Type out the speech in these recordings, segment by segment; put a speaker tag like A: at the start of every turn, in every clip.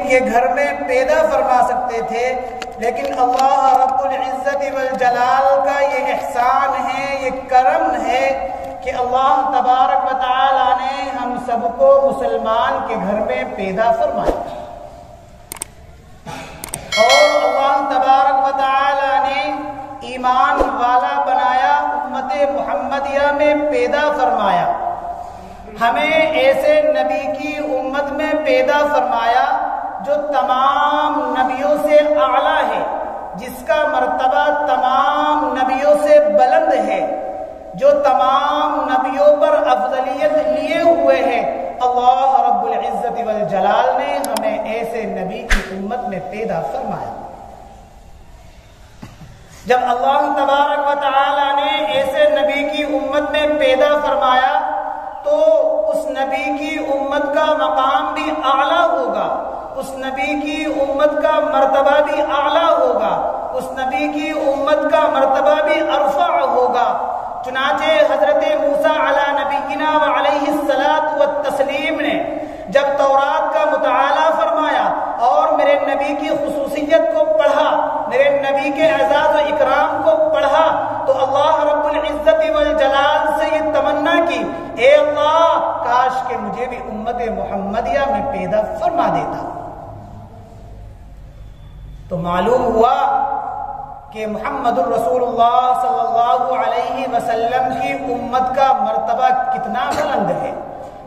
A: کے گھر میں پیدا فرما سکتے تھے، لیکن اللہ رب العزت والجلال کا یہ احسان ہے، یہ کرم ہے کہ اللہ تبارک و تعالی نے ہم سب کو مسلمان کے گھر میں پیدا فرمایا، اور اللہ تبارک و تعالی نے ایمان والا بنایا، امت محمدیہ میں پیدا فرمایا، ہمیں ایسے نبی کی امت میں پیدا فرمایا جو تمام نبیوں سے اعلیٰ ہے، جس کا مرتبہ تمام نبیوں سے بلند ہے، جو تمام نبیوں پر افضلیت لیے ہوئے ہے۔ اللہ رب العزت والجلال نے ہمیں ایسے نبی کی امت میں پیدا فرمایا۔ جب اللہ تبارک و تعالی نے ایسے نبی کی امت میں پیدا فرمایا تو اس نبی کی امت کا مقام بھی اعلیٰ ہوگا، اس نبی کی امت کا مرتبہ بھی اعلیٰ ہوگا، اس نبی کی امت کا مرتبہ بھی ارفع ہوگا۔ چنانچہ حضرت موسیٰ علی نبینا وعلیہ الصلاۃ والتسلیم نے جب تورات کا مطالعہ فرمایا اور میرے نبی کی خصوصیت کو پڑھا، میرے نبی کے اعزاز و اکرام کو پڑھا، تو اللہ رب العزت والجلال سے یہ تمنا کی، اے اللہ کاش کہ مجھے بھی امت محمدیہ میں پیدا فرما دیتا۔ تو معلوم ہوا کہ محمد الرسول اللہ صلی اللہ علیہ وسلم کی امت کا مرتبہ کتنا بلند ہے،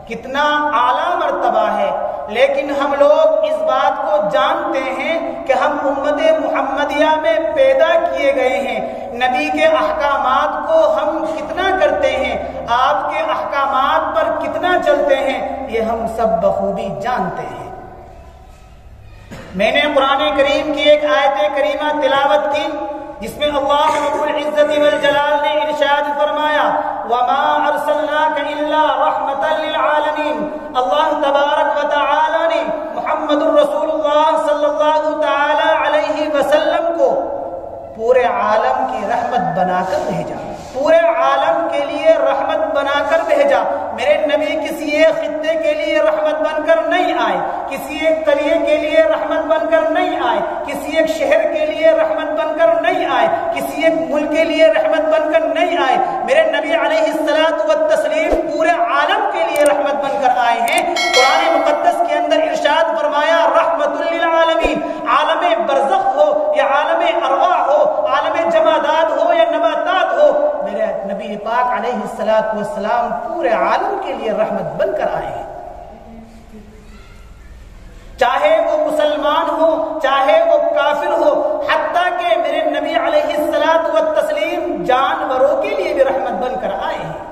A: کتنا اعلیٰ مرتبہ ہے، لیکن ہم لوگ اس بات کو جانتے ہیں کہ ہم امت محمدیہ میں پیدا کیے گئے ہیں، نبی کے احکامات کو ہم کتنا کرتے ہیں، آپ کے احکامات پر کتنا چلتے ہیں، یہ ہم سب بخوبی جانتے ہیں۔ میں نے قرآن کریم کی ایک آیت کریمہ تلاوت کی جس میں اللہ رب العزت والجلال نے ارشاد فرمایا وَمَا أَرْسَلْنَاكَ إِلَّا رَحْمَةً لِلْعَالَمِينَ۔ اللہ تبارک و تعالی نے محمد الرسول اللہ صلی اللہ تعالی علیہ وسلم کو پورے عالم کی رحمت بنا کر بھیجا، پورے عالم کے لیے رحمت بنا کر بھیجا۔ میرے نبی کسی ایک خطے کے لیے رحمت بن کر نہیں آئے، کسی ایک قریے کے لیے رحمت بن کر نہیں آئے، کسی ایک شہر کے لیے رحمت بن کر نہیں آئے، کسی ایک ملک کے لیے رحمت بن کر نہیں آئے۔ میرے نبی علیہ الصلاۃ والتسلیم پورے عالم کے لیے رحمت بن کر آئے ہیں۔ قرآن مقدس کے اندر ارشاد فرمایا رحمت للعالمین، عالم برزخ ہو یا عالم ارواح ہو، عالم جمادات ہو یا نباتات ہو، میرے نبی پاک علیہ الصلاۃ والسلام پورے عالم کے لیے رحمت بن کر آئے ہیں، چاہے وہ مسلمان ہو چاہے وہ کافر ہو، حتیٰ کہ میرے نبی علیہ الصلاۃ والتسلیم جانوروں کے لیے بھی رحمت بن کر آئے ہیں۔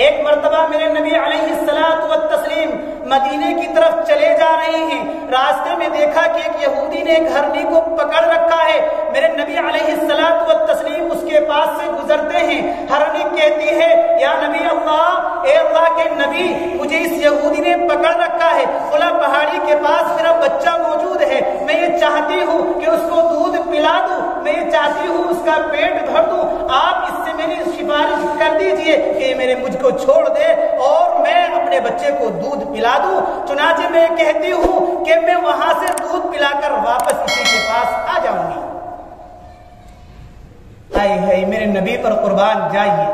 A: ایک مرتبہ میرے نبی علیہ الصلاۃ والتسلیم مدینے کی طرف چلے جا رہے ہیں، راستے میں دیکھا کہ ایک یہودی نے ایک ہرنی کو پکڑ رکھا ہے، میرے نبی علیہ الصلاۃ والتسلیم اس کے پاس سے گزرتے ہیں، ہرنی کہتی ہے یا نبی اللہ، اے اللہ کے نبی مجھے اس یہودی نے پکڑ رکھا ہے، فلاں پہاڑی کے پاس میرا بچہ موجود ہے، میں یہ چاہتی ہوں کہ اس کو دودھ پلا دوں، میں یہ چاہتی ہوں اس کا پیٹ بھر دوں، آپ اس سے میری سفارش کر دیجئے کہ میرے مجھ کو چھوڑ دے اور میں اپنے بچے کو دودھ پلا دوں۔ چنانچہ میں کہتی ہوں کہ میں وہاں سے دودھ پلا کر واپس اسی کے پاس آ جاؤں گی۔ آئے ہے میرے نبی پر قربان جائیے،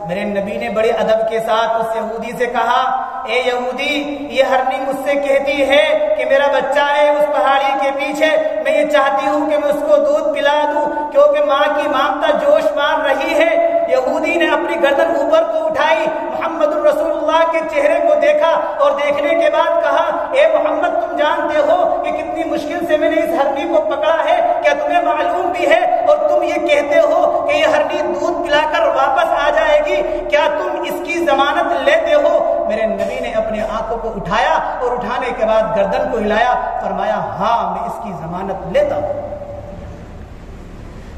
A: میرے نبی نے بڑے ادب کے ساتھ اس یہودی سے کہا اے یہودی، یہ ہرنی مجھ سے کہتی ہے کہ میرا بچہ ہے اس پہاڑی کے پیچھے، میں یہ چاہتی ہوں کہ میں اس کو دودھ پلا دوں کیونکہ ماں کی مامتا جوش مار رہی ہے۔ یہودی نے اپنی گردن اوپر کو اٹھائی، محمد الرسول اللہ کے چہرے کو دیکھا اور دیکھنے کے بعد کہا اے محمد، تم جانتے ہو کہ کتنی مشکل سے میں نے اس ہرنی کو پکڑا ہے، کیا تمہیں معلوم بھی ہے اور تم یہ کہتے ہو کہ یہ ہرنی دودھ پلا کر واپس آ جائے گی، کیا تم اس کی ضمانت لیتے ہو؟ میرے نبی نے اپنے آنکھوں کو اٹھایا اور اٹھانے کے بعد گردن کو ہلایا، فرمایا ہاں میں اس کی ضمانت لیتا ہوں۔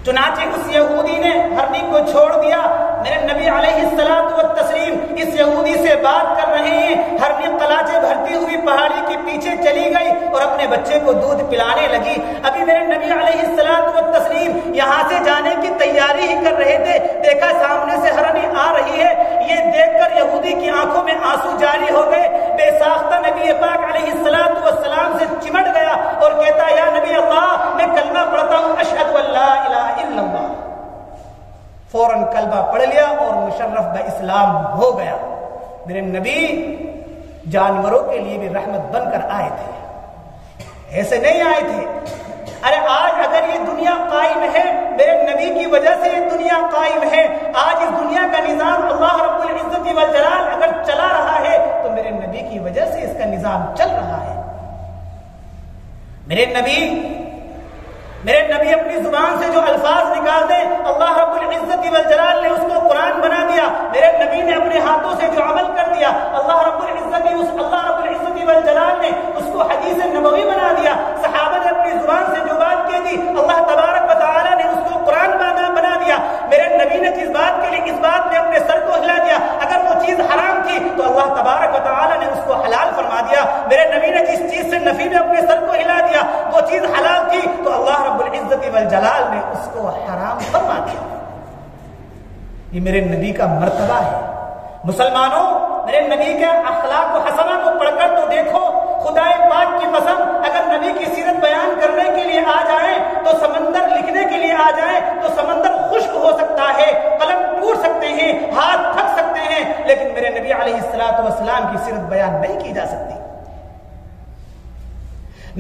A: چنانچہ اس یہودی نے ہرنی کو چھوڑ دیا، میرے نبی علیہ الصلاۃ والتسلیم اس یہودی سے بات کر رہے ہیں، ہرنی قلاچے بھرتی ہوئی پہاڑی کے پیچھے چلی گئی اور اپنے بچے کو دودھ پلانے لگی۔ ابھی میرے نبی علیہ الصلاۃ والتسلیم یہاں سے جانے کی تیاری ہی کر رہے تھے، دیکھا سامنے سے ہرنی آ رہی ہے، یہ دیکھ کر یہودی کی آنکھوں میں آنسو جاری ہو گئے، بے ساختہ نبی پاک علیہ الصلاۃ والسلام سے چمٹ گیا کلمہ پڑھ لیا اور مشرف باسلام ہو گیا۔ میرے نبی جانوروں کے لیے بھی رحمت بن کر آئے تھے، ایسے نہیں آئے تھے۔ ارے آج اگر یہ دنیا قائم ہے میرے نبی کی وجہ سے یہ دنیا قائم ہے۔ آج اس دنیا کا نظام اللہ رب العزت والجلال اگر چلا رہا ہے تو میرے نبی کی وجہ سے اس کا نظام چل رہا ہے۔ میرے نبی اپنی زبان سے جو الفاظ نکال دیں اللہ رب العزت والجلال نے اس کو قرآن بنا دیا۔ میرے نبی نے اپنے ہاتھوں سے جو عمل کر دیا اللہ رب العزت والجلال نے اس کو حدیث نبوی بنا دیا۔ صحابہ نے اپنی زبان سے جو بات کہہ دی اللہ تبارک و تعالی نے اس کو قرآن بنا دیا۔ میرے نبی نے جس بات کے لیے اس بات نے اپنے سر کو ہلا دیا، اگر وہ چیز حرام تھی تو اللہ تبارک و تعالی نے اس کو حلال فرما دیا۔ میرے نبی نے جس چیز سے نفی میں اپنے سر کو ہلا دیا وہ چیز حلال تھی تو اللہ رب العزت والجلال نے اس کو حرام فرما دیا۔ یہ میرے نبی کا مرتبہ ہے۔ مسلمانوں میرے نبی کے اخلاق و حسنہ کو پڑھ کر تو دیکھو، خدا پاک کی قسم اگر نبی کی سیرت بیان کرنے کے لیے آ جائیں تو سمندر لکھنے کے لیے آ جائیں تو سمندر خشک ہو سکتا ہے، قلم ٹوٹ سکتے ہیں، ہاتھ تھک سکتے ہیں، لیکن میرے نبی علیہ الصلوۃ والسلام کی سیرت بیان نہیں کی جا سکتی۔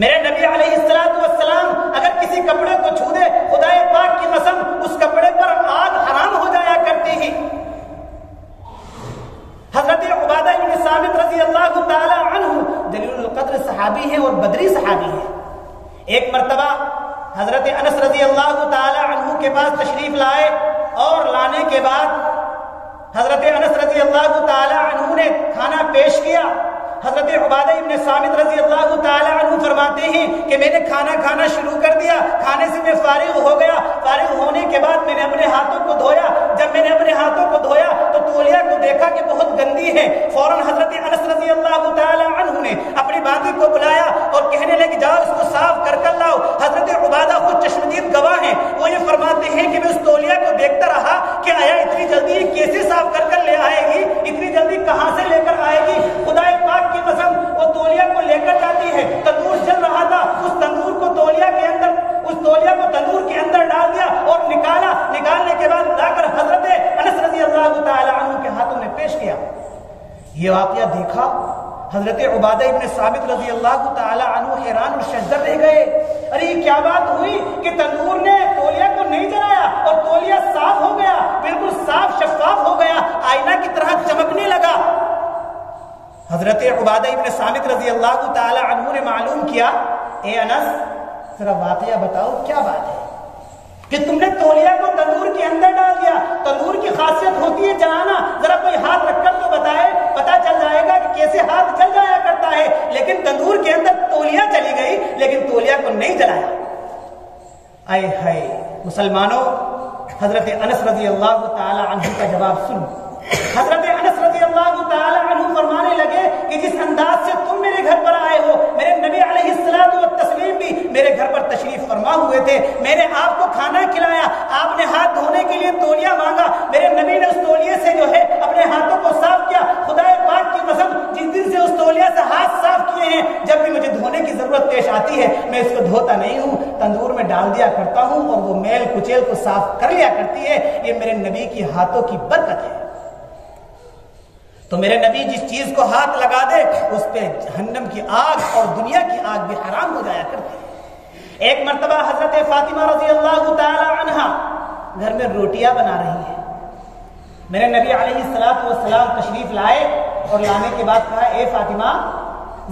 A: میرے نبی علیہ الصلوۃ والسلام اگر کسی کپڑے کو چھو دے خدا پاک کی قسم اس کپڑے پر آگ حرام ہو جایا کرتی ہی۔ حضرت عبادہ بن صامت رضی اللہ تعالی عنہ جلیل القدر صحابی ہیں اور بدری صحابی ہیں۔ ایک مرتبہ حضرت انس رضی اللہ تعالی عنہ کے پاس تشریف لائے اور لانے کے بعد حضرت انس رضی اللہ تعالی عنہ نے کھانا پیش کیا۔ حضرت عبادہ ابن صامت رضی اللہ تعالی عنہ فرماتے ہیں کہ میں نے کھانا کھانا شروع کر دیا، کھانے سے میں فارغ ہو گیا، فارغ ہونے کے بعد میں نے اپنے ہاتھوں کو دھویا۔ جب میں نے اپنے ہاتھوں کو دھویا تو تولیہ کو دیکھا کہ بہت گندی ہے۔ فوراً حضرت انس رضی اللہ تعالی عنہ نے اپنی باقی کو بلایا اور کہنے لگے جاؤ اس کو صاف کر لاؤ۔ حضرت عبادہ خود چشمدید گواہ ہیں، وہ یہ فرماتے ہیں کہ میں اس تولیہ کو دیکھتا رہا کہ آیا اتنی جلدی کیسے صاف کر لے آئے گی، اتنی جلدی کہاں سے لے کر آئے گی۔ خدا پاک کی قسم وہ تولیہ کو لے کر جاتی ہے، تندور جل رہا تھا، اس تندور کو تولیہ کے اندر، اس تولیہ کو تندور کے اندر ڈال دیا اور نکالنے کے بعد لا کر حضرت انس رضی اللہ تعالی عنہ کے ہاتھوں میں پیش کیا۔ یہ واقعہ دیکھا حضرت عبادہ ابن ثابت رضی اللہ تعالی عنہ حیران اور شجر رہ گئے۔ ارے یہ کیا بات ہوئی کہ تندور نے تولیہ کو نہیں جلایا اور تولیہ صاف ہو گیا، بالکل صاف شفاف ہو گیا، آئینہ کی طرح چمکنے لگا۔ حضرت عبادہ ابن صامت رضی اللہ تعالی عنہ نے معلوم کیا، اے انس ذرا واقعہ بتاؤ کیا بات ہے کہ تم نے تولیہ کو تندور کے اندر ڈال دیا۔ تندور کی خاصیت ہوتی ہے جلانا، ذرا کوئی ہاتھ رکھ کر تو بتائے، پتا چل جائے گا کہ کیسے ہاتھ جل جایا کرتا ہے، لیکن تندور کے اندر تولیہ چلی گئی لیکن تولیہ کو نہیں جلایا۔ آئے ہائے مسلمانوں، حضرت انس رضی اللہ تعالی عنہ کا جواب سنو۔ حضرت انس رضی اللہ تعالی عنہ فرمانے لگے کہ جس انداز سے تم میرے گھر پر آئے ہو، میرے نبی علیہ الصلوۃ والتسلیم بھی میرے گھر پر تشریف فرما ہوئے تھے، میں نے آپ کو کھانا کھلایا، آپ نے ہاتھ دھونے کے لیے تولیہ مانگا، میرے نبی نے اس تولیے سے جو ہے اپنے ہاتھوں کو صاف کیا۔ خدا پاک کی قسم جس دن سے اس تولیہ سے ہاتھ صاف کیے ہیں، جب بھی مجھے دھونے کی ضرورت پیش آتی ہے میں اس کو دھوتا نہیں ہوں، تندور میں ڈال دیا کرتا ہوں اور وہ میل کچیل کو صاف کر لیا کرتی ہے۔ یہ میرے نبی کی ہاتھوں کی برکت ہے۔ تو میرے نبی جس چیز کو ہاتھ لگا دے اس پہ جہنم کی آگ اور دنیا کی آگ بھی حرام ہو جایا کرتی ہے۔ ایک مرتبہ حضرت فاطمہ رضی اللہ تعالی عنہا گھر میں روٹیاں بنا رہی ہیں، میرے نبی علیہ الصلوۃ والسلام تشریف لائے اور لانے کے بعد کہا اے فاطمہ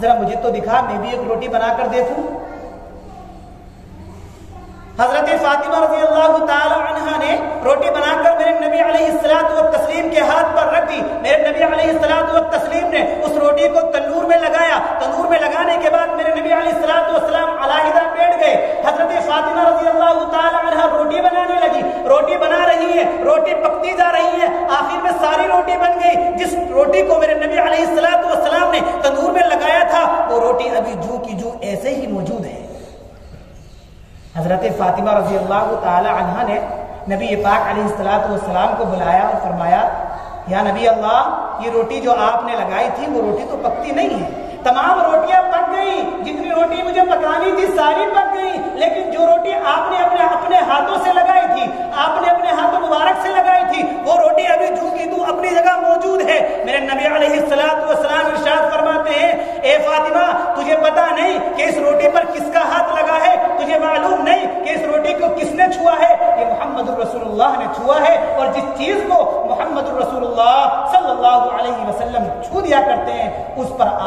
A: ذرا مجھے تو دکھا، میں بھی ایک روٹی بنا کر دیکھوں۔ حضرت فاطمہ رضی اللہ تعالی عنہا نے روٹی بنا کر میرے نبی علیہ الصلوۃ والتسلیم کے ہاتھ پر رکھ دی۔ میرے نبی علیہ الصلوۃ والتسلیم نے اس روٹی کو تندور میں لگایا، تندور میں لگانے کے بعد میرے نبی علیہ الصلوۃ والسلام علیحدہ بیٹھ گئے۔ حضرت فاطمہ رضی اللہ تعالی عنہا روٹی بنانے لگی، روٹی بنا رہی ہے، روٹی پکتی جا رہی ہے، آخر میں ساری روٹی بن گئی۔ جس روٹی کو میرے نبی علیہ الصلوۃ والسلام نے تندور میں لگایا تھا وہ روٹی ابھی جو کی جو ایسے ہی موجود ہے۔ حضرت فاطمہ رضی اللہ تعالی عنہا نے نبی پاک علیہ الصلوۃ والسلام کو بلایا اور فرمایا یا نبی اللہ یہ روٹی جو آپ نے لگائی تھی وہ روٹی تو پکتی نہیں ہے، تمام روٹیاں پک گئی، جتنی روٹی مجھے پکانی تھی ساری پک گئی، لیکن جو روٹی آپ نے اپنے ہاتھوں سے لگائی تھی، آپ نے اپنے ہاتھوں مبارک سے لگائی تھی وہ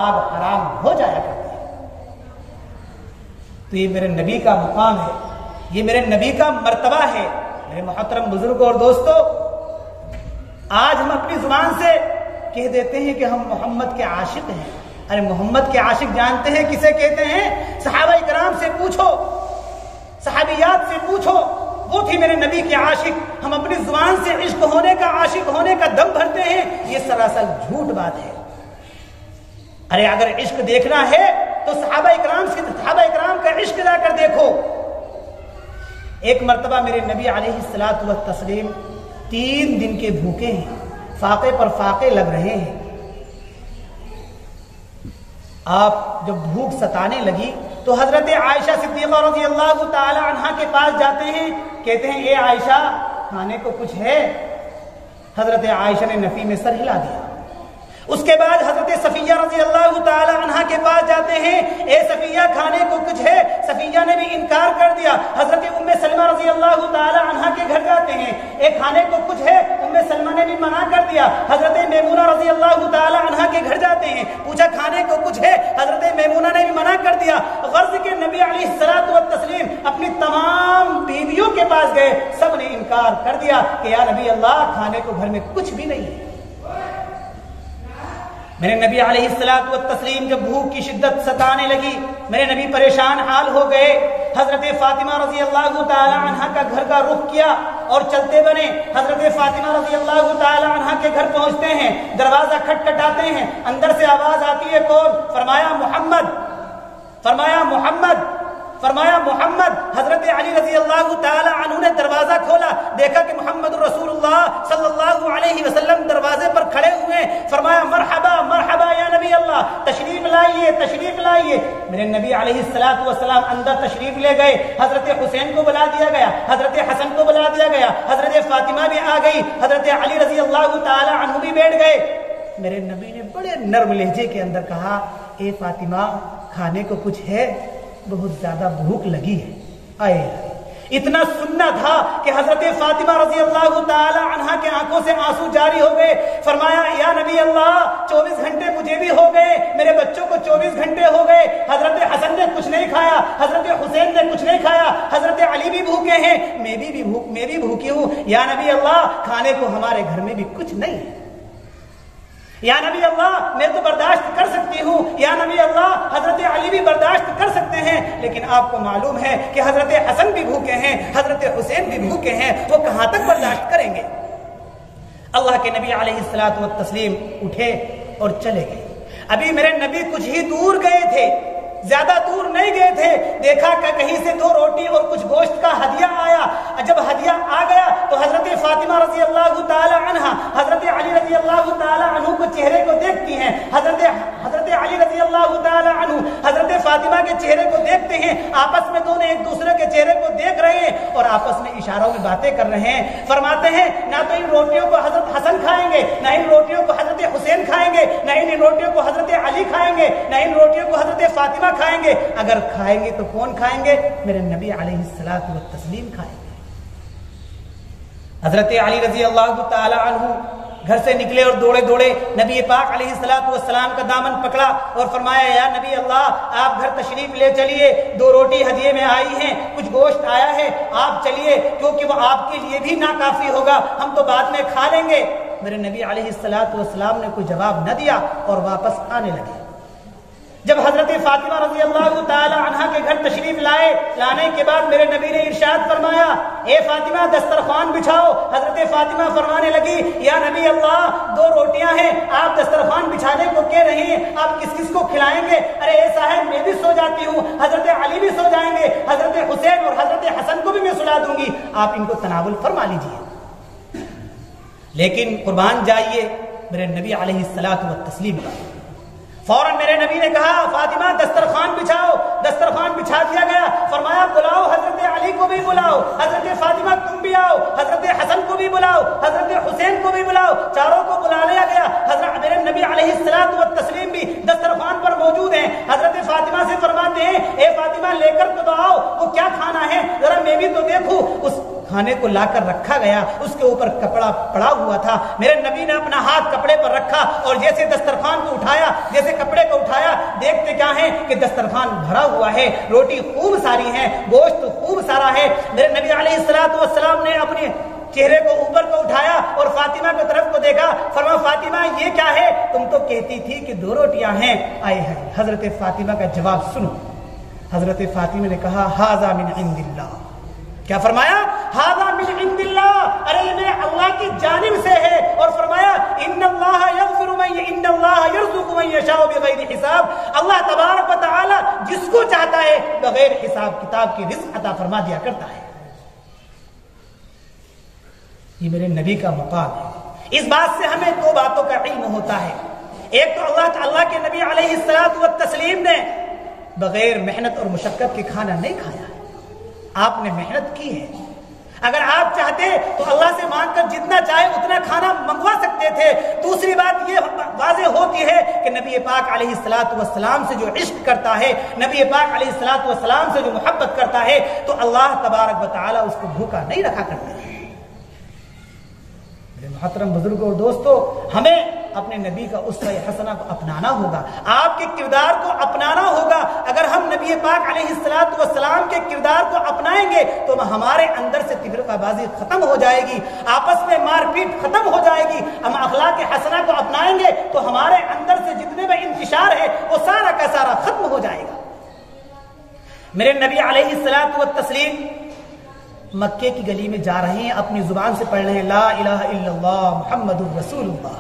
A: آگ حرام ہو جایا کرتی ہے۔ تو یہ میرے نبی کا مقام ہے، یہ میرے نبی کا مرتبہ ہے۔ میرے محترم بزرگوں اور دوستو، آج ہم اپنی زبان سے کہہ دیتے ہیں کہ ہم محمد کے عاشق ہیں۔ ارے محمد کے عاشق جانتے ہیں کسے کہتے ہیں؟ صحابہ کرام سے پوچھو، صحابیات سے پوچھو، وہ تھی میرے نبی کے عاشق۔ ہم اپنی زبان سے عشق ہونے کا، عاشق ہونے کا دم بھرتے ہیں، یہ سراسر جھوٹ بات ہے۔ ارے اگر عشق دیکھنا ہے تو صحابہ اکرام کا عشق لا کر دیکھو۔ ایک مرتبہ میرے نبی علیہ الصلوۃ والتسلیم 3 دن کے بھوکے ہیں، فاقے پر فاقے لگ رہے ہیں۔ آپ جب بھوک ستانے لگی تو حضرت عائشہ صدیقہ رضی اللہ تعالی عنہا کے پاس جاتے ہیں، کہتے ہیں اے عائشہ کھانے کو کچھ ہے؟ حضرت عائشہ نے نفی میں سر ہلا دیا۔ اس کے بعد حضرت صفیہ رضی اللہ تعالی عنہا کے پاس جاتے ہیں، اے صفیہ کھانے کو کچھ ہے؟ صفیہ نے بھی انکار کر دیا۔ حضرت ام سلمہ رضی اللہ تعالی عنہا کے گھر جاتے ہیں، اے کھانے کو کچھ ہے؟ ام سلمہ نے بھی منع کر دیا۔ حضرت میمونہ رضی اللہ تعالی عنہا کے گھر جاتے ہیں، پوچھا کھانے کو کچھ ہے؟ حضرت میمونہ نے بھی منع کر دیا۔ غرض کے نبی علیہ الصلوۃ والتسلیم اپنی تمام بیویوں کے پاس گئے، سب نے انکار کر دیا کہ یا نبی اللہ کھانے کو گھر میں کچھ بھی نہیں ہے۔ میرے نبی علیہ الصلوۃ والتسلیم جب بھوک کی شدت ستانے لگی، میرے نبی پریشان حال ہو گئے۔ حضرت فاطمہ رضی اللہ تعالی عنہا کا گھر کا رخ کیا اور چلتے بنے۔ حضرت فاطمہ رضی اللہ تعالی عنہا کے گھر پہنچتے ہیں، دروازہ کھٹکھٹاتے ہیں، اندر سے آواز آتی ہے کون؟ فرمایا محمد، فرمایا محمد، فرمایا محمد۔ حضرت علی رضی اللہ تعالی عنہ نے دروازہ کھولا، دیکھا کہ محمد رسول اللہ صلی اللہ علیہ وسلم دروازے پر کھڑے ہوئے۔ فرمایا مرحبا مرحبا یا نبی اللہ، تشریف لائیے تشریف لائیے۔ میرے نبی علیہ الصلوۃ والسلام اندر تشریف لے گئے۔ حضرت حسین کو بلا دیا گیا، حضرت حسن کو بلا دیا گیا، حضرت فاطمہ بھی آ گئی، حضرت علی رضی اللہ تعالی عنہ بھی بیٹھ گئے۔ میرے نبی نے بڑے نرم لہجے کے اندر کہا، اے فاطمہ کھانے کو کچھ ہے؟ بہت زیادہ بھوک لگی ہے۔ آئے اتنا سننا تھا کہ حضرت فاطمہ رضی اللہ تعالی عنہا کے آنکھوں سے آنسو جاری ہو گئے۔ فرمایا یا نبی اللہ 24 گھنٹے مجھے بھی ہو گئے، میرے بچوں کو 24 گھنٹے ہو گئے، حضرت حسن نے کچھ نہیں کھایا، حضرت حسین نے کچھ نہیں کھایا، حضرت علی بھی بھوکے ہیں، میں بھی بھوکی ہوں۔ یا نبی اللہ کھانے کو ہمارے گھر میں بھی کچھ نہیں ہے۔ یا نبی اللہ میں تو برداشت کر سکتی ہوں، یا نبی اللہ حضرت علی بھی برداشت کر سکتے ہیں، لیکن آپ کو معلوم ہے کہ حضرت حسن بھی بھوکے ہیں، حضرت حسین بھی بھوکے ہیں، وہ کہاں تک برداشت کریں گے؟ اللہ کے نبی علیہ الصلوۃ والتسلیم اٹھے اور چلے گئے۔ ابھی میرے نبی کچھ ہی دور گئے تھے، زیادہ دور نہیں گئے تھے، دیکھا کہ کہیں سے 2 روٹی اور کچھ گوشت کا ہدیہ آیا۔ جب ہدیہ آ گیا تو حضرت فاطمہ رضی اللہ تعالی عنہا حضرت علی رضی اللہ تعالی عنہ کو چہرے کو دیکھتی ہیں، حضرت علی رضی اللہ تعالی عنہ حضرت فاطمہ کے چہرے کو دیکھتے ہیں، آپس میں دونوں ایک دوسرے کے چہرے کو دیکھ رہے ہیں اور آپس میں اشاروں میں باتیں کر رہے ہیں۔ فرماتے ہیں نہ تو ان روٹیوں کو حضرت حسن کھائیں گے، نہ ان روٹیوں کو حضرت حسین کھائیں گے، نہ ان روٹیوں کو حضرت علی کھائیں گے، نہ ان روٹیوں کو حضرت فاطمہ کھائیں گے۔ اگر کھائیں گے تو کون کھائیں گے؟ میرے نبی علیہ الصلوۃ والتسلیم کھائیں گے۔ حضرت علی رضی اللہ تعالی عنہ گھر سے نکلے اور دوڑے دوڑے نبی پاک علیہ الصلوۃ والسلام کا دامن پکڑا اور فرمایا یا نبی اللہ آپ گھر تشریف لے چلیے، 2 روٹی ہدیے میں آئی ہیں، کچھ گوشت آیا ہے، آپ چلیے کیونکہ وہ آپ کے لیے بھی ناکافی ہوگا، ہم تو بعد میں کھا لیں گے۔ میرے نبی علیہ الصلوۃ والسلام نے کوئی جواب نہ دیا اور واپس آنے لگے۔ جب حضرت فاطمہ رضی اللہ تعالی عنہا کے گھر تشریف لانے کے بعد میرے نبی نے ارشاد فرمایا اے فاطمہ دسترخوان بچھاؤ۔ حضرت فاطمہ فرمانے لگی یا نبی اللہ 2 روٹیاں ہیں، آپ دسترخوان بچھانے کو کہہ رہے ہیں، آپ کس کس کو کھلائیں گے؟ ارے اے صاحب میں بھی سو جاتی ہوں، حضرت علی بھی سو جائیں گے، حضرت حسین اور حضرت حسن کو بھی میں سلا دوں گی، آپ ان کو تناول فرما لیجیے۔ لیکن قربان جائیے میرے نبی علیہ الصلوۃ والتسلیم کا فوراً میرے نبی نے کہا فاطمہ دسترخوان بچھاؤ۔ دسترخوان بچھا دیا گیا۔ فرمایا بلاؤ حضرت علی کو بھی بلاؤ، حضرت فاطمہ تم بھی آؤ، حضرت حسن کو بھی بلاؤ، حضرت حسین کو بھی بلاؤ، چاروں کو بلا لیا گیا۔ حضرت میرے نبی علیہ الصلوۃ والتسلیم بھی دسترخوان پر موجود ہیں۔ حضرت فاطمہ سے فرماتے ہیں اے فاطمہ لے کر تو آؤ، وہ کیا کھانا ہے ذرا میں بھی تو دیکھوں۔ اس کھانے کو لا کر رکھا گیا، اس کے اوپر کپڑا پڑا ہوا تھا، میرے نبی نے اپنا ہاتھ کپڑے پر رکھا اور جیسے دسترخوان کو اٹھایا، جیسے کپڑے کو اٹھایا، دیکھتے کیا ہے کہ دسترخوان بھرا ہوا ہے، روٹی خوب ساری ہے، گوشت خوب سارا ہے۔ میرے نبی علیہ السلام نے اپنے چہرے کو اوپر کو اٹھایا اور فاطمہ کی طرف کو دیکھا، فرمایا فاطمہ یہ کیا ہے؟ تم تو کہتی تھی کہ 2 روٹیاں ہیں۔ آئے ہیں حضرت فاطمہ کا جواب سنو۔ حضرت فاطمہ نے کہا ھذا من عند اللہ۔ کیا فرمایا؟ ھذا من عند اللہ، ارے یہ میرے اللہ کی جانب سے ہے۔ اور فرمایا ان اللہ یرزق من یشاء بغیر حساب، اللہ تبارک و تعالی جس کو چاہتا ہے بغیر حساب کتاب کی رزق عطا فرما دیا کرتا ہے۔ یہ میرے نبی کا مقام ہے۔ اس بات سے ہمیں 2 باتوں کا علم ہوتا ہے۔ ایک تو اللہ کے نبی علیہ السلام نے بغیر محنت اور مشقت کے کھانا نہیں کھایا ہے، آپ نے محنت کی ہے۔ اگر آپ چاہتے تو اللہ سے مانگ کر جتنا چاہے اتنا کھانا منگوا سکتے تھے۔ دوسری بات یہ واضح ہوتی ہے کہ نبی پاک علیہ السلام سے جو عشق کرتا ہے، نبی پاک علیہ السلام سے جو محبت کرتا ہے، تو اللہ تبارک و تعالی اس کو بھوکا نہیں رکھا کرتا ہے۔ محترم بزرگوں اور دوستو، ہمیں اپنے نبی کا اسوہ حسنہ کو اپنانا ہوگا، آپ کے کردار کو اپنانا ہوگا۔ اگر ہم نبی پاک علیہ السلام کے کردار کو اپنائیں گے تو ہمارے اندر سے تفرقہ بازی ختم ہو جائے گی، آپس میں مار پیٹ ختم ہو جائے گی۔ ہم اخلاق حسنہ کو اپنائیں گے تو ہمارے اندر سے جتنے بھی انتشار ہے وہ سارا کا سارا ختم ہو جائے گا۔ میرے نبی علیہ السلام مکے کی گلی میں جا رہے ہیں، اپنی زبان سے پڑھ رہے ہیں لا الہ الا اللہ محمد الرسول اللہ،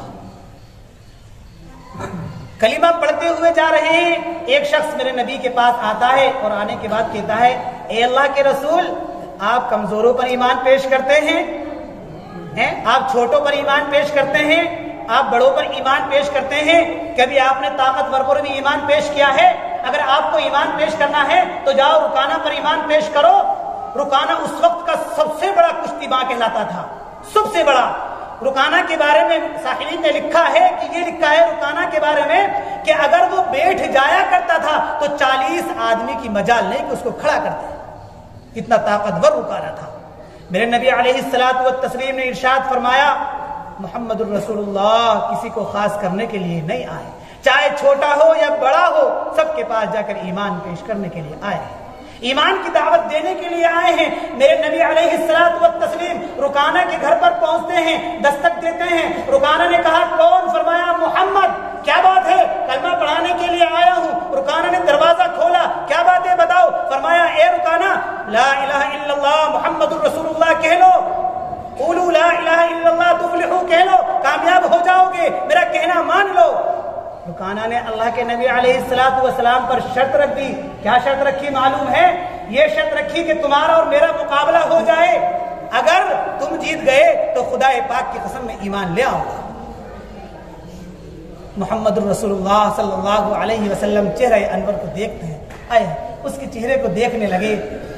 A: کلمہ پڑھتے ہوئے جا رہے ہیں۔ ایک شخص میرے نبی کے پاس آتا ہے اور آنے کے بعد کہتا ہے اے اللہ کے رسول، آپ کمزوروں پر ایمان پیش کرتے ہیں، آپ چھوٹوں پر ایمان پیش کرتے ہیں، آپ بڑوں پر ایمان پیش کرتے ہیں، کبھی آپ نے طاقتور پر بھی ایمان پیش کیا ہے؟ اگر آپ کو ایمان پیش کرنا ہے تو جاؤ رکانہ پر ایمان پیش کرو۔ رکانہ اس وقت کا سب سے بڑا کشتیباں کہلاتا تھا، سب سے بڑا۔ رکانہ کے بارے میں ساحلین نے لکھا ہے کہ یہ لکھا ہے رکانہ کے بارے میں کہ اگر وہ بیٹھ جایا کرتا تھا تو 40 آدمی کی مجال نہیں کہ اس کو کھڑا کرتے، اتنا طاقتور رکانہ تھا۔ میرے نبی علیہ السلام نے ارشاد فرمایا محمد الرسول اللہ کسی کو خاص کرنے کے لیے نہیں آئے، چاہے چھوٹا ہو یا بڑا ہو، سب کے پاس جا کر ایمان پیش کرنے کے لیے آئے ہیں، ایمان کی دعوت دینے کے لیے آئے ہیں۔ میرے نبی علیہ السلام رکانہ کے گھر پر پہنچتے ہیں، دستک دیتے ہیں۔ رکانہ نے کہا کون؟ فرمایا محمد۔ کیا بات ہے؟ کلمہ پڑھانے کے لیے آیا ہوں۔ رکانہ نے دروازہ کھولا، کیا بات ہے بتاؤ؟ فرمایا اے رکانہ، لا الہ الا اللہ محمد الرسول اللہ کہہ لو، قولوا لا الہ الا اللہ تفلحوا کہہ لو، کامیاب ہو جاؤ گے، میرا کہنا مان لو۔ رکانہ نے اللہ کے نبی علیہ السلام پر شرط رکھ دی۔ کیا شرط رکھی معلوم ہے؟ یہ شرط رکھی کہ تمہارا اور میرا مقابلہ ہو جائے، اگر تم جیت گئے تو خدا پاک کی قسم میں ایمان لے آؤں گا۔ محمد الرسول اللہ صلی اللہ علیہ وسلم چہرہ انور کو دیکھتے ہیں، آئے اس کے چہرے کو دیکھنے لگے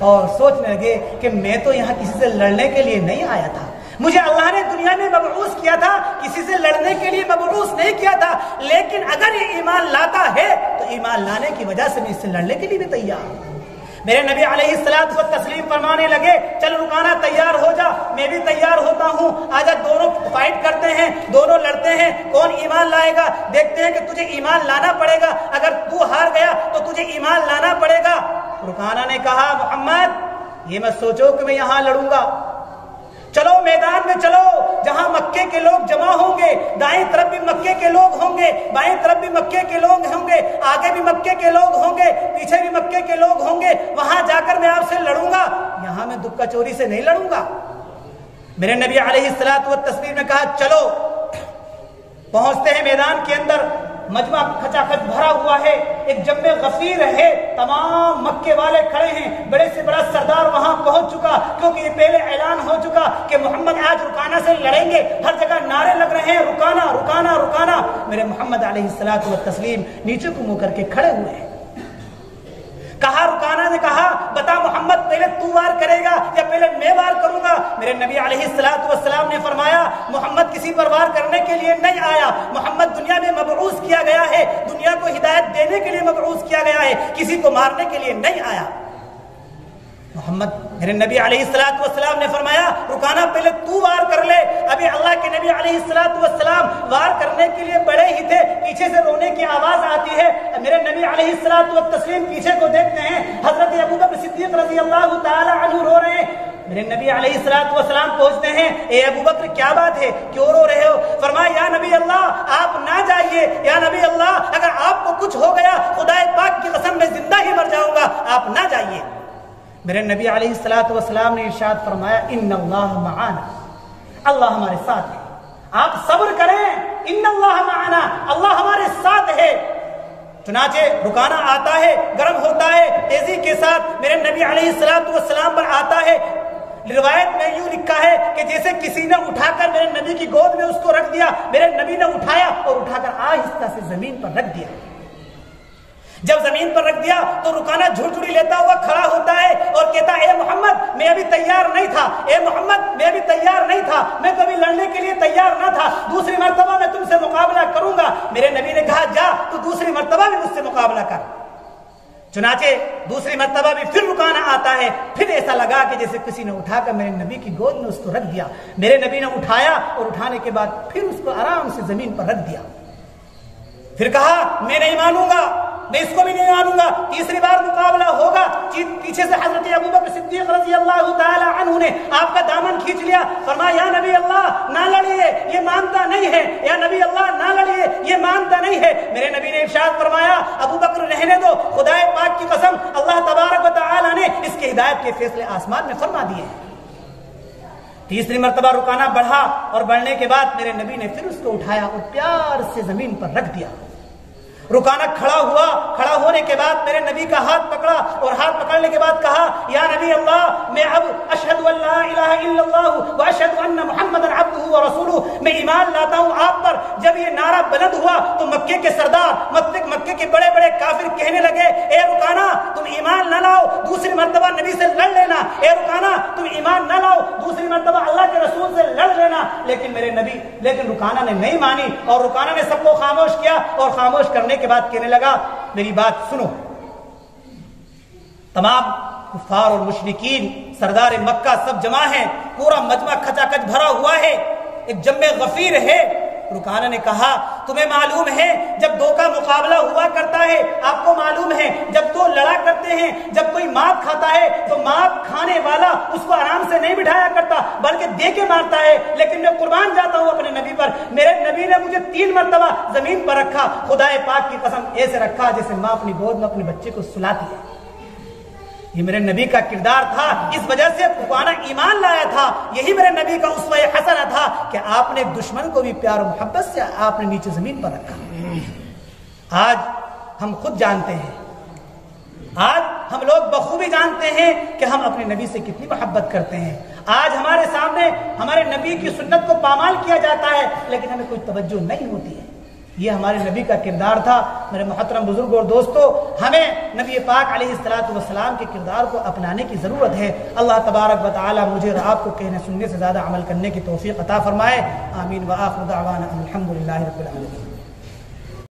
A: اور سوچنے لگے کہ میں تو یہاں کسی سے لڑنے کے لیے نہیں آیا تھا، مجھے اللہ نے دنیا میں مبعوث کیا تھا، کسی سے لڑنے کے لیے مبعوث نہیں کیا تھا، لیکن اگر یہ ایمان لاتا ہے تو ایمان لانے کی وجہ سے میں اس سے لڑنے کے لیے بھی تیار ہوں۔ میرے نبی علیہ السلام فرمانے لگے چل رکانہ تیار ہو جا، میں بھی تیار ہوتا ہوں، آجا دونوں فائٹ کرتے ہیں، دونوں لڑتے ہیں، کون ایمان لائے گا؟ دیکھتے ہیں کہ تجھے ایمان لانا پڑے گا، اگر تو ہار گیا تو تجھے ایمان لانا پڑے گا۔ رکانہ نے کہا محمد یہ مت سوچو کہ میں یہاں لڑوں گا، چلو میدان میں چلو جہاں مکے کے لوگ جمع ہوں گے، دائیں طرف بھی مکے کے لوگ ہوں گے، بائیں طرف بھی مکے کے لوگ ہوں گے، آگے بھی مکے کے لوگ ہوں گے، پیچھے بھی مکے کے لوگ ہوں گے، وہاں جا کر میں آپ سے لڑوں گا، یہاں میں دکا چوری سے نہیں لڑوں گا۔ میرے نبی علیہ السلام نے کہا چلو، پہنچتے ہیں میدان کے اندر، مجمع کھچا کھچ بھرا ہوا ہے، ایک جمع غفیر ہے، تمام مکے والے کھڑے ہیں، بڑے سے بڑا سردار وہاں پہنچ چکا، کیونکہ یہ پہلے اعلان ہو چکا کہ محمد آج رکانہ سے لڑیں گے، ہر جگہ نعرے لگ رہے ہیں رکانہ رکانہ رکانہ۔ میرے محمد علیہ السلام نیچے کو منہ کر کے کھڑے ہوئے ہیں۔ کہا رکانہ نے کہا بتا محمد پہلے تو وار کرے گا یا پہلے میں وار کروں گا؟ میرے نبی علیہ السلام نے فرمایا محمد کسی پر وار کرنے کے لیے نہیں آیا، محمد دنیا میں مبعوث کیا گیا ہے، دنیا کو ہدایت دینے کے لیے مبعوث کیا گیا ہے، کسی کو مارنے کے لیے نہیں آیا۔ محمد میرے نبی علیہ الصلوۃ والسلام نے فرمایا رکانا پہلے تو وار کر لے. ابھی اللہ کے نبی علیہ الصلوۃ والسلام وار کرنے کے لیے بڑے ہی تھے, پیچھے سے رونے کی آواز آتی ہے. میرے نبی علیہ الصلوۃ والتسلیم پیچھے کو دیکھتے ہیں, حضرت ابوبکر صدیق رضی اللہ تعالی عنہ رو رہے ہیں. میرے نبی علیہ الصلوۃ والسلام پہنچتے ہیں, اے ابوبکر کیا بات ہے, کیوں رو رہے ہو؟ فرمایا یا نبی اللہ آپ نہ جائیے, یا نبی اللہ اگر آپ کو کچھ ہو گیا خدا پاک کی قسم میں زندہ ہی مر جاؤں گا, آپ نہ جائیے. میرے نبی علیہ الصلوۃ والسلام نے ارشاد فرمایا ان اللہ معانا, اللہ ہمارے ساتھ ہے, آپ صبر کریں, ان اللہ معانا, اللہ ہمارے ساتھ ہے. چنانچہ رکانا آتا ہے, گرم ہوتا ہے, تیزی کے ساتھ میرے نبی علیہ الصلوۃ والسلام پر آتا ہے. روایت میں یوں لکھا ہے کہ جیسے کسی نے اٹھا کر میرے نبی کی گود میں اس کو رکھ دیا, میرے نبی نے اٹھایا اور اٹھا کر آہستہ سے زمین پر رکھ دیا. جب زمین پر رکھ دیا تو رکانا جھڑجھڑی لیتا ہوا کھڑا ہوتا ہے اور کہتا اے محمد میں ابھی تیار نہیں تھا, اے محمد میں ابھی تیار نہیں تھا, میں تو ابھی لڑنے کے لیے تیار نہ تھا, دوسری مرتبہ میں تم سے مقابلہ کروں گا. میرے نبی نے کہا جا تو دوسری مرتبہ بھی مجھ سے مقابلہ کر. چنانچہ دوسری مرتبہ بھی پھر رکانا آتا ہے. پھر ایسا لگا کہ جیسے کسی نے اٹھا کر میرے نبی کی گود میں اس کو رکھ دیا. میرے نبی نے اٹھایا اور اٹھانے کے بعد پھر اس کو آرام سے زمین پر رکھ دیا. پھر کہا میں نہیں مانوں گا, میں اس کو بھی نہیں مانوں گا, تیسری بار مقابلہ ہوگا. پیچھے سے حضرت ابوبکر صدیق رضی اللہ تعالی عنہ نے آپ کا دامن کھینچ لیا. فرمایا یا نبی اللہ نہ لڑیے, یہ مانتا نہیں ہے, یا نبی اللہ نہ لڑیے, یہ مانتا نہیں ہے. میرے نبی نے ارشاد فرمایا ابوبکر رہنے دو, خدا پاک کی قسم اللہ تبارک و تعالی نے اس کی ہدایت کے فیصلے آسمان میں فرما دیے ہیں. تیسری مرتبہ رکانا بڑھا اور بڑھنے کے بعد میرے نبی نے پھر اس کو اٹھایا اور پیار سے زمین پر رکھ دیا. رکانا کھڑا ہوا, کھڑا ہونے کے بعد میرے نبی کا ہاتھ پکڑا اور ہاتھ پکڑنے کے بعد کہا یا نبی اللہ میں اب اشہد ان لا الہ الا اللہ و اشہد ان محمد عبدہ و رسولہ, میں ایمان لاتا ہوں آپ پر. جب یہ نعرہ بلند ہوا تو مکے کے سردار, مکے کے بڑے بڑے کافر کہنے لگے اے رکانا تم ایمان نہ لاؤ, دوسری مرتبہ نبی سے لڑ لینا, اے رکانا تم ایمان نہ لاؤ, دوسری مرتبہ اللہ کے رسول سے لڑ لینا. لیکن رکانا نے نہیں مانی اور رکانا نے سب کو خاموش کیا اور خاموش کرنے کے بعد کہنے لگا میری بات سنو. تمام کفار اور مشرکین سردار مکہ سب جمع ہیں, پورا مجمع کھچا کچ بھرا ہوا ہے, ایک جمع غفیر ہے. رکانہ نے کہا تمہیں معلوم ہے جب دو کا مقابلہ ہوا کرتا ہے, آپ کو معلوم ہے جب دو لڑا کرتے ہیں, جب کوئی مات کھاتا ہے تو مات کھانے والا اس کو آرام سے نہیں بٹھایا کرتا بلکہ دے کے مارتا ہے. لیکن میں قربان جاتا ہوں اپنے نبی پر, میرے نبی نے مجھے 3 مرتبہ زمین پر رکھا, خدا پاک کی قسم ایسے رکھا جیسے ماں اپنی گود میں اپنے بچے کو سلاتی ہے. یہ میرے نبی کا کردار تھا, اس وجہ سے رکانہ ایمان لایا تھا. یہی میرے نبی کا اسوہ حسنہ تھا کہ آپ نے دشمن کو بھی پیار و محبت سے آپ نے نیچے زمین پر رکھا. آج ہم خود جانتے ہیں, آج ہم لوگ بخوبی جانتے ہیں کہ ہم اپنے نبی سے کتنی محبت کرتے ہیں. آج ہمارے سامنے ہمارے نبی کی سنت کو پامال کیا جاتا ہے لیکن ہمیں کوئی توجہ نہیں ہوتی ہے. یہ ہمارے نبی کا کردار تھا. میرے محترم بزرگوں اور دوستوں, ہمیں نبی پاک علیہ الصلوۃ والسلام کے کردار کو اپنانے کی ضرورت ہے. اللہ تبارک و تعالی مجھے اور آپ کو کہنے سننے سے زیادہ عمل کرنے کی توفیق عطا فرمائے. آمین. وآخر دعوانا الحمد للہ رب العالمین.